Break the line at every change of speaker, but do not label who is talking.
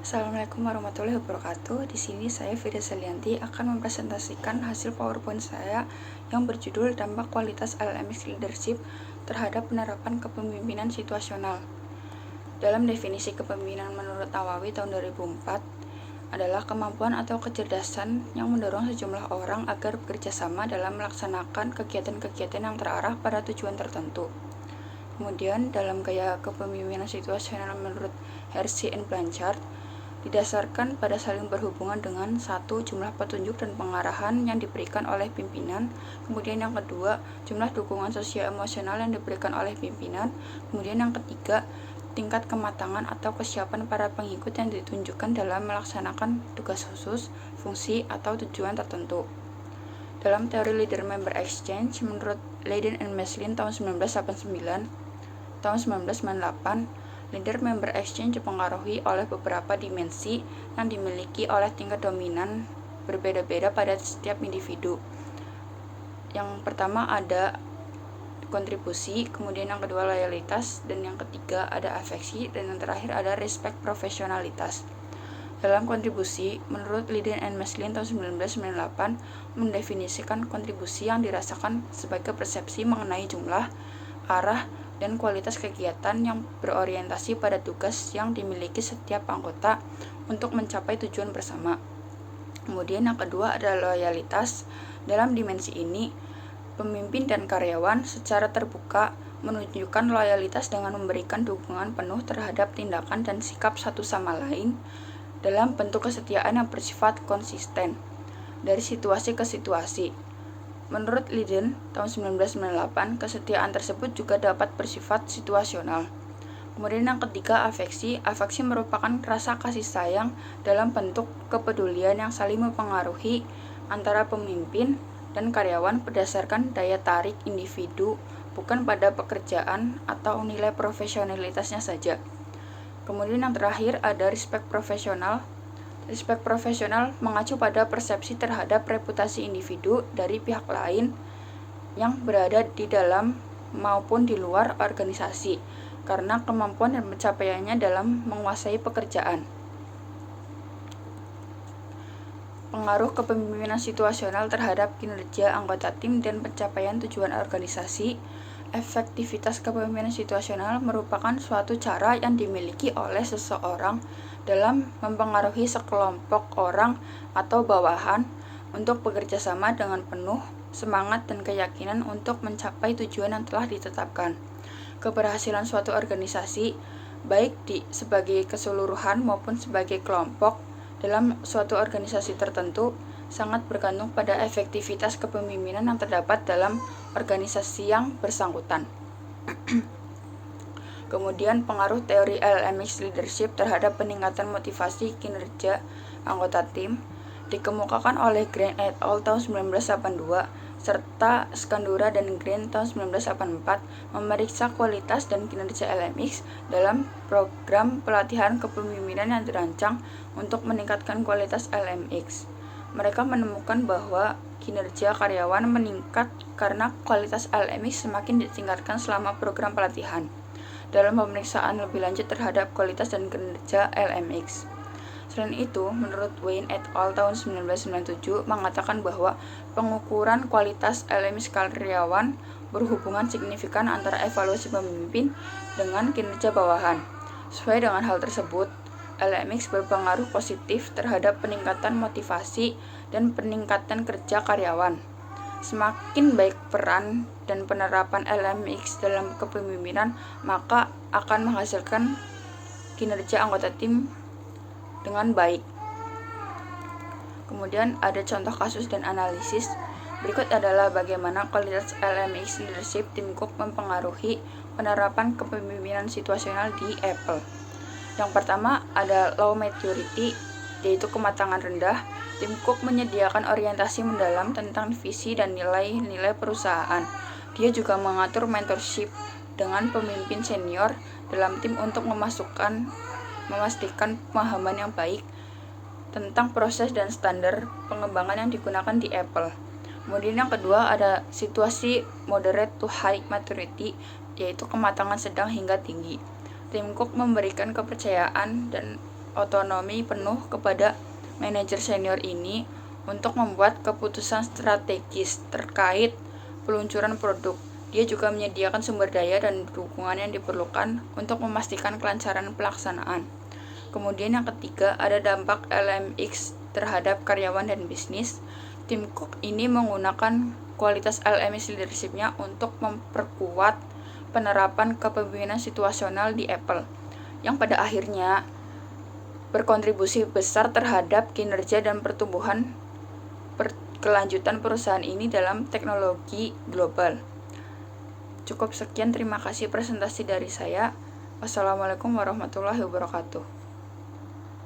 Assalamualaikum warahmatullahi wabarakatuh. Di sini saya Firda Salianti akan mempresentasikan hasil PowerPoint saya yang berjudul Dampak Kualitas LMX Leadership terhadap penerapan kepemimpinan situasional. Dalam definisi kepemimpinan menurut Nawawi tahun 2004 adalah kemampuan atau kecerdasan yang mendorong sejumlah orang agar bekerja sama dalam melaksanakan kegiatan-kegiatan yang terarah pada tujuan tertentu. Kemudian, dalam gaya kepemimpinan situasional menurut Hersey and Blanchard, didasarkan pada saling berhubungan dengan satu, jumlah petunjuk dan pengarahan yang diberikan oleh pimpinan, kemudian yang kedua, jumlah dukungan sosio-emosional yang diberikan oleh pimpinan, kemudian yang ketiga, tingkat kematangan atau kesiapan para pengikut yang ditunjukkan dalam melaksanakan tugas khusus, fungsi, atau tujuan tertentu. Dalam teori Leader-Member Exchange, menurut Leiden and Maslin tahun 1989, tahun 1998, Leader-Member Exchange dipengaruhi oleh beberapa dimensi yang dimiliki oleh tingkat dominan berbeda-beda pada setiap individu. Yang pertama ada kontribusi, kemudian yang kedua loyalitas, dan yang ketiga ada afeksi, dan yang terakhir ada respect profesionalitas. Dalam kontribusi, menurut Leiden and Maslin tahun 1998 mendefinisikan kontribusi yang dirasakan sebagai persepsi mengenai jumlah, arah, dan kualitas kegiatan yang berorientasi pada tugas yang dimiliki setiap anggota untuk mencapai tujuan bersama. Kemudian yang kedua adalah loyalitas. Dalam dimensi ini, pemimpin dan karyawan secara terbuka menunjukkan loyalitas dengan memberikan dukungan penuh terhadap tindakan dan sikap satu sama lain dalam bentuk kesetiaan yang bersifat konsisten dari situasi ke situasi. Menurut Leiden tahun 1998, kesetiaan tersebut juga dapat bersifat situasional. Kemudian yang ketiga, afeksi. Afeksi merupakan rasa kasih sayang dalam bentuk kepedulian yang saling mempengaruhi antara pemimpin dan karyawan berdasarkan daya tarik individu, bukan pada pekerjaan atau nilai profesionalitasnya saja. Kemudian yang terakhir ada respect profesional. Respect profesional mengacu pada persepsi terhadap reputasi individu dari pihak lain yang berada di dalam maupun di luar organisasi, karena kemampuan dan pencapaiannya dalam menguasai pekerjaan. Pengaruh kepemimpinan situasional terhadap kinerja anggota tim dan pencapaian tujuan organisasi. Efektivitas kepemimpinan situasional merupakan suatu cara yang dimiliki oleh seseorang dalam mempengaruhi sekelompok orang atau bawahan untuk bekerja sama dengan penuh semangat dan keyakinan untuk mencapai tujuan yang telah ditetapkan. Keberhasilan suatu organisasi, baik sebagai keseluruhan maupun sebagai kelompok dalam suatu organisasi tertentu, sangat bergantung pada efektivitas kepemimpinan yang terdapat dalam organisasi yang bersangkutan. Kemudian pengaruh teori LMX leadership terhadap peningkatan motivasi kinerja anggota tim dikemukakan oleh Green et al. Tahun 1982 serta Skandura dan Green tahun 1984 memeriksa kualitas dan kinerja LMX dalam program pelatihan kepemimpinan yang dirancang untuk meningkatkan kualitas LMX. Mereka menemukan bahwa kinerja karyawan meningkat karena kualitas LMX semakin ditingkatkan selama program pelatihan. Dalam pemeriksaan lebih lanjut terhadap kualitas dan kinerja LMX. Selain itu, menurut Wayne et al. Tahun 1997 mengatakan bahwa pengukuran kualitas LMX karyawan berhubungan signifikan antara evaluasi pemimpin dengan kinerja bawahan. Sesuai dengan hal tersebut, LMX berpengaruh positif terhadap peningkatan motivasi dan peningkatan kerja karyawan. Semakin baik peran dan penerapan LMX dalam kepemimpinan, maka akan menghasilkan kinerja anggota tim dengan baik. Kemudian ada contoh kasus dan analisis. Berikut adalah bagaimana kualitas LMX leadership Tim Cook mempengaruhi penerapan kepemimpinan situasional di Apple. Yang pertama ada low maturity, yaitu kematangan rendah. Tim Cook menyediakan orientasi mendalam tentang visi dan nilai-nilai perusahaan. Dia juga mengatur mentorship dengan pemimpin senior dalam tim untuk memastikan pemahaman yang baik tentang proses dan standar pengembangan yang digunakan di Apple. Kemudian yang kedua ada situasi moderate to high maturity, yaitu kematangan sedang hingga tinggi. Tim Cook memberikan kepercayaan dan otonomi penuh kepada manajer senior ini untuk membuat keputusan strategis terkait peluncuran produk. Dia juga menyediakan sumber daya dan dukungan yang diperlukan untuk memastikan kelancaran pelaksanaan. Kemudian yang ketiga, ada dampak LMX terhadap karyawan dan bisnis. Tim Cook ini menggunakan kualitas LMX leadership-nya untuk memperkuat penerapan kepemimpinan situasional di Apple, yang pada akhirnya berkontribusi besar terhadap kinerja dan pertumbuhan kelanjutan perusahaan ini dalam teknologi global. Cukup sekian, terima kasih presentasi dari saya. Wassalamualaikum warahmatullahi wabarakatuh.